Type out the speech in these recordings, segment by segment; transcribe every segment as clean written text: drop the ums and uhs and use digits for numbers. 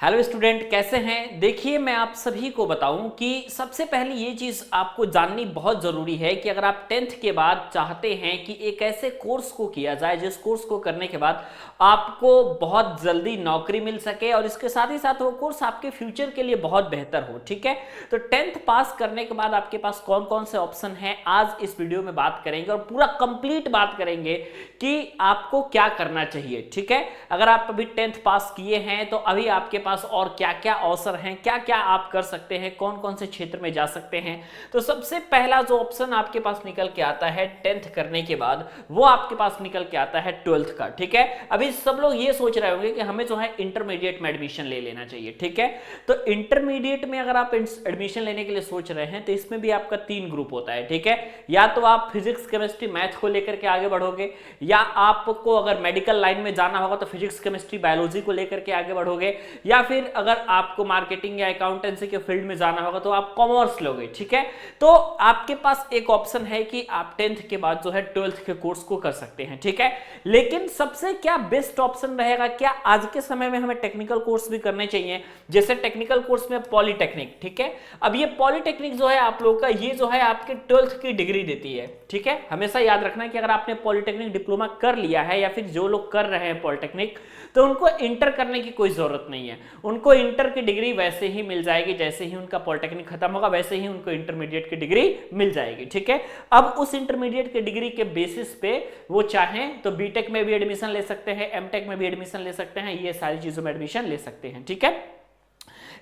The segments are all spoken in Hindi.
हेलो स्टूडेंट, कैसे हैं। देखिए, मैं आप सभी को बताऊं कि सबसे पहले ये चीज़ आपको जाननी बहुत ज़रूरी है कि अगर आप 10th के बाद चाहते हैं कि एक ऐसे कोर्स को किया जाए जिस कोर्स को करने के बाद आपको बहुत जल्दी नौकरी मिल सके और इसके साथ ही साथ वो कोर्स आपके फ्यूचर के लिए बहुत बेहतर हो। ठीक है, तो 10th पास करने के बाद आपके पास कौन कौन से ऑप्शन हैं, आज इस वीडियो में बात करेंगे और पूरा कंप्लीट बात करेंगे कि आपको क्या करना चाहिए। ठीक है, अगर आप अभी 10th पास किए हैं तो अभी आपके पास और क्या क्या अवसर हैं, क्या क्या आप कर सकते हैं, कौन कौन से क्षेत्र में जा सकते हैं। तो सबसे पहला जो ऑप्शन आपके पास निकल के आता है 10th करने के बाद, वो आपके पास निकल के आता है 12th का। ठीक है, अभी सब लोग ये सोच रहे होंगे कि हमें जो है इंटरमीडिएट में एडमिशन ले लेना चाहिए। ठीक है, तो इंटरमीडिएट में अगर आप एडमिशन लेने के लिए सोच रहे हैं तो इसमें भी आपका 3 ग्रुप होता है। ठीक है, या तो आप फिजिक्स केमिस्ट्री मैथ को लेकर के आगे बढ़ोगे, या आपको अगर मेडिकल लाइन में जाना होगा तो फिजिक्स केमिस्ट्री बायोलॉजी को लेकर के आगे बढ़ोगे, या फिर अगर आपको मार्केटिंग या अकाउंटेंसी के फील्ड में जाना होगा तो आप कॉमर्स लोगे। ठीक है, तो आपके पास एक ऑप्शन है कि आप 10th के बाद जो है 12th के कोर्स को कर सकते हैं। ठीक है, लेकिन सबसे क्या बेस्ट ऑप्शन रहेगा, क्या आज के समय में हमें टेक्निकल कोर्स भी करने चाहिए, जैसे टेक्निकल कोर्स में पॉलिटेक्निक। ठीक है, अब ये पॉलिटेक्निक जो है आप लोगों का, ये जो है आपके 12th की डिग्री देती है। ठीक है, हमेशा याद रखना कि अगर आपने पॉलिटेक्निक डिप्लोमा कर लिया है या फिर जो लोग कर रहे हैं पॉलिटेक्निक, तो उनको इंटर करने की कोई जरूरत नहीं है। उनको इंटर की डिग्री वैसे ही मिल जाएगी, जैसे ही उनका पॉलिटेक्निक खत्म होगा वैसे ही उनको इंटरमीडिएट की डिग्री मिल जाएगी। ठीक है, अब उस इंटरमीडिएट की डिग्री के बेसिस पे वो चाहें तो बीटेक में भी एडमिशन ले सकते हैं, एमटेक में भी एडमिशन ले सकते हैं, ये सारी चीजों में एडमिशन ले सकते हैं। ठीक है,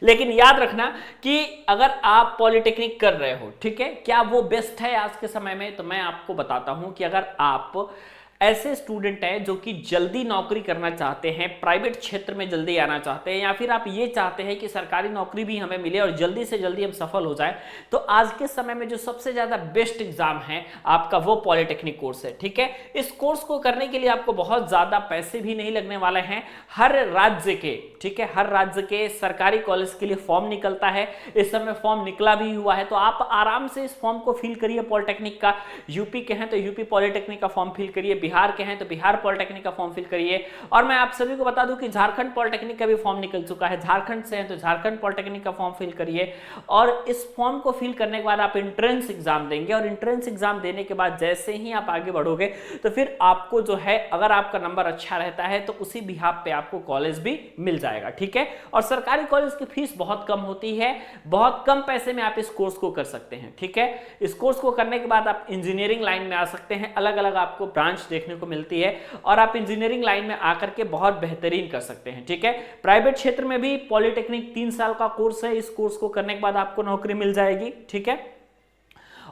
लेकिन याद रखना कि अगर आप पॉलिटेक्निक कर रहे हो, ठीक है, क्या वो बेस्ट है आज के समय में, तो मैं आपको बताता हूं कि अगर आप ऐसे स्टूडेंट हैं जो कि जल्दी नौकरी करना चाहते हैं, प्राइवेट क्षेत्र में जल्दी आना चाहते हैं, या फिर आप ये चाहते हैं कि सरकारी नौकरी भी हमें मिले और जल्दी से जल्दी हम सफल हो जाए, तो आज के समय में जो सबसे ज्यादा बेस्ट एग्जाम है आपका वो पॉलिटेक्निक कोर्स है। ठीक है, इस कोर्स को करने के लिए आपको बहुत ज्यादा पैसे भी नहीं लगने वाले हैं। हर राज्य के, ठीक है, हर राज्य के सरकारी कॉलेज के लिए फॉर्म निकलता है, इस समय फॉर्म निकला भी हुआ है, तो आप आराम से इस फॉर्म को फिल करिए। पॉलिटेक्निक का यूपी के हैं तो यूपी पॉलिटेक्निक का फॉर्म फिल करिए, बिहार के हैं तो बिहार पॉलिटेक्निक का फॉर्म फिल करिए। और मैं आप सभी को बता दूं कि झारखंड पॉलिटेक्निक का भी फॉर्म निकल चुका है, झारखंड से हैं तो झारखंड पॉलिटेक्निक का फॉर्म फिल करिए। और इस फॉर्म को फिल करने के बाद आप एंट्रेंस एग्जाम देंगे, और एंट्रेंस एग्जाम देने के बाद जैसे ही आप आगे बढ़ोगे तो फिर आपको जो है, अगर आपका नंबर अच्छा रहता है तो उसी बिहाफ पे आपको कॉलेज भी मिल जाएगा। ठीक है, और सरकारी कॉलेज की फीस बहुत कम होती है, बहुत कम पैसे में आप इस कोर्स को कर सकते हैं। ठीक है, इस कोर्स को करने के बाद आप इंजीनियरिंग लाइन में आ सकते हैं, अलग अलग आपको ब्रांच देखने को मिलती है और आप इंजीनियरिंग लाइन में आकर के बहुत बेहतरीन कर सकते हैं। ठीक है, प्राइवेट क्षेत्र में भी पॉलिटेक्निक 3 साल का कोर्स है, इस कोर्स को करने के बाद आपको नौकरी मिल जाएगी। ठीक है,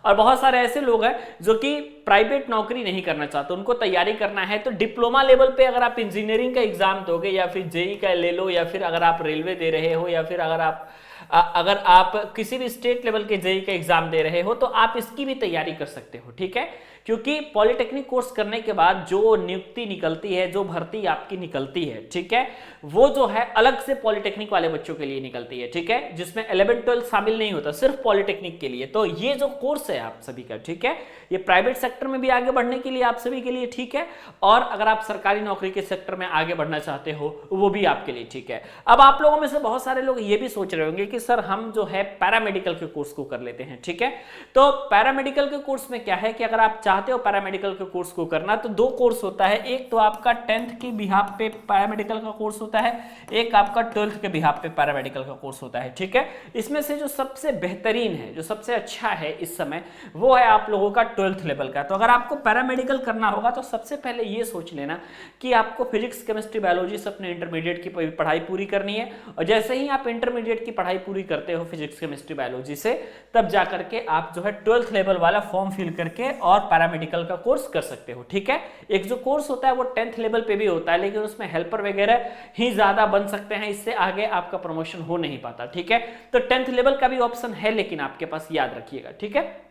और बहुत सारे ऐसे लोग हैं जो कि प्राइवेट नौकरी नहीं करना चाहते, उनको तैयारी करना है, तो डिप्लोमा लेवल पे अगर आप इंजीनियरिंग का एग्जाम दोगे या फिर जेई का ले लो, या फिर अगर आप रेलवे दे रहे हो, या फिर अगर आप किसी भी स्टेट लेवल के जेई का एग्जाम दे रहे हो तो आप इसकी भी तैयारी कर सकते हो। ठीक है, क्योंकि पॉलिटेक्निक कोर्स करने के बाद जो नियुक्ति निकलती है, जो भर्ती आपकी निकलती है, ठीक है, वो जो है अलग से पॉलिटेक्निक वाले बच्चों के लिए निकलती है। ठीक है, जिसमें 11-12 शामिल नहीं होता, सिर्फ पॉलिटेक्निक के लिए। तो ये जो कोर्स है आप सभी का, ठीक है, ये प्राइवेट सेक्टर में भी आगे बढ़ने के लिए आप सभी के लिए ठीक है, और अगर आप सरकारी नौकरी के सेक्टर में आगे बढ़ना चाहते हो वो भी आपके लिए ठीक है। अब आप लोगों में से बहुत सारे लोग ये भी सोच रहे होंगे कि सर हम जो है पैरामेडिकल के कोर्स को कर लेते हैं। ठीक है, तो पैरामेडिकल के कोर्स में क्या है कि अगर आप चाहते हो पैरामेडिकल के कोर्स को करना, तो 2 कोर्स होता है, एक तो आपका 10th के बिहाफ पे पैरामेडिकल का कोर्स होता है, एक आपका 12th के बिहाफ पे पैरामेडिकल का कोर्स होता है। ठीक है, इसमें से जो सबसे बेहतरीन है, जो सबसे अच्छा है इस समय, वो है आप लोगों का 12th लेवल का। तो अगर आपको पैरामेडिकल करना होगा तो सबसे पहले ये सोच लेना कि आपको फिजिक्स केमिस्ट्री बायोलॉजी से अपने इंटरमीडिएट की पढ़ाई पूरी करनी है, और जैसे ही आप इंटरमीडिएट की पढ़ाई पूरी करते हो फिजिक्स केमिस्ट्री बायोलॉजी से, तब जाकर के आप जो है 12th लेवल वाला फॉर्म फिल करके और पैरामेडिकल का कोर्स कर सकते हो। ठीक है, एक जो कोर्स होता है वो 10th लेवल पे भी होता है, लेकिन उसमें हेल्पर वगैरह ही ज्यादा बन सकते हैं, इससे आगे आपका प्रमोशन हो नहीं पाता। ठीक है, तो 10th लेवल का भी ऑप्शन है, लेकिन आपके पास याद रखिएगा। ठीक है,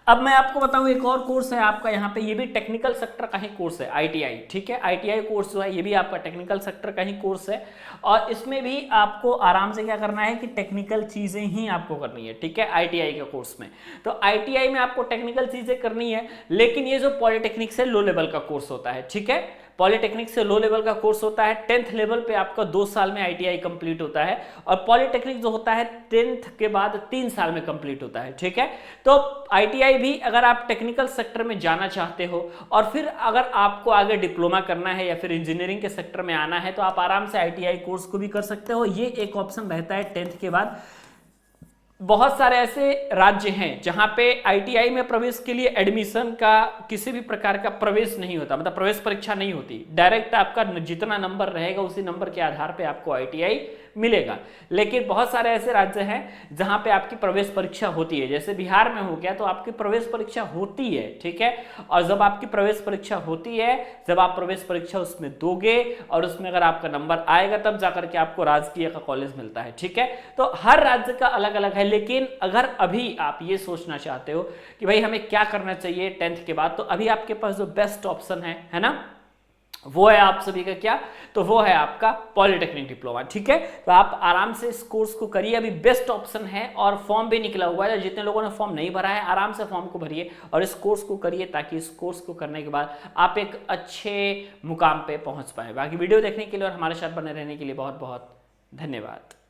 अब मैं आपको बताऊं एक और कोर्स है आपका यहाँ पे, ये भी टेक्निकल सेक्टर का ही कोर्स है, आईटीआई। ठीक है, आईटीआई कोर्स जो है ये भी आपका टेक्निकल सेक्टर का ही कोर्स है, और इसमें भी आपको आराम से क्या करना है कि टेक्निकल चीजें ही आपको करनी है। ठीक है, आईटीआई के कोर्स में, तो आईटीआई में आपको टेक्निकल चीजें करनी है, लेकिन ये जो पॉलिटेक्निक से लो लेवल का कोर्स होता है, ठीक है, पॉलिटेक्निक से लो लेवल का कोर्स होता है, 10th लेवल पे आपका 2 साल में ITI कंप्लीट होता है, और पॉलिटेक्निक जो होता है 10th के बाद 3 साल में कंप्लीट होता है। ठीक है, तो ITI भी अगर आप टेक्निकल सेक्टर में जाना चाहते हो और फिर अगर आपको आगे डिप्लोमा करना है या फिर इंजीनियरिंग के सेक्टर में आना है, तो आप आराम से ITI कोर्स को भी कर सकते हो। ये एक ऑप्शन रहता है 10th के बाद। बहुत सारे ऐसे राज्य हैं जहां पे ITI में प्रवेश के लिए एडमिशन का किसी भी प्रकार का प्रवेश नहीं होता, मतलब प्रवेश परीक्षा नहीं होती, डायरेक्ट आपका जितना नंबर रहेगा उसी नंबर के आधार पे आपको ITI मिलेगा। लेकिन बहुत सारे ऐसे राज्य हैं जहां पे आपकी प्रवेश परीक्षा होती है, जैसे बिहार में हो गया तो आपकी प्रवेश परीक्षा होती है। ठीक है, और जब आपकी प्रवेश परीक्षा होती है, जब आप प्रवेश परीक्षा उसमें दोगे और उसमें अगर आपका नंबर आएगा तब जाकर के आपको राजकीय का कॉलेज मिलता है। ठीक है, तो हर राज्य का अलग अलग है। लेकिन अगर अभी आप ये सोचना चाहते हो कि भाई हमें क्या करना चाहिए 10th के बाद, तो अभी आपके पास जो बेस्ट ऑप्शन है ना, वो है आप सभी का क्या, तो वो है आपका पॉलिटेक्निक डिप्लोमा। ठीक है, तो आप आराम से इस कोर्स को करिए, अभी बेस्ट ऑप्शन है और फॉर्म भी निकला हुआ है। जितने लोगों ने फॉर्म नहीं भरा है आराम से फॉर्म को भरिए और इस कोर्स को करिए, ताकि इस कोर्स को करने के बाद आप एक अच्छे मुकाम पे पहुंच पाए। बाकी वीडियो देखने के लिए और हमारे साथ बने रहने के लिए बहुत बहुत धन्यवाद।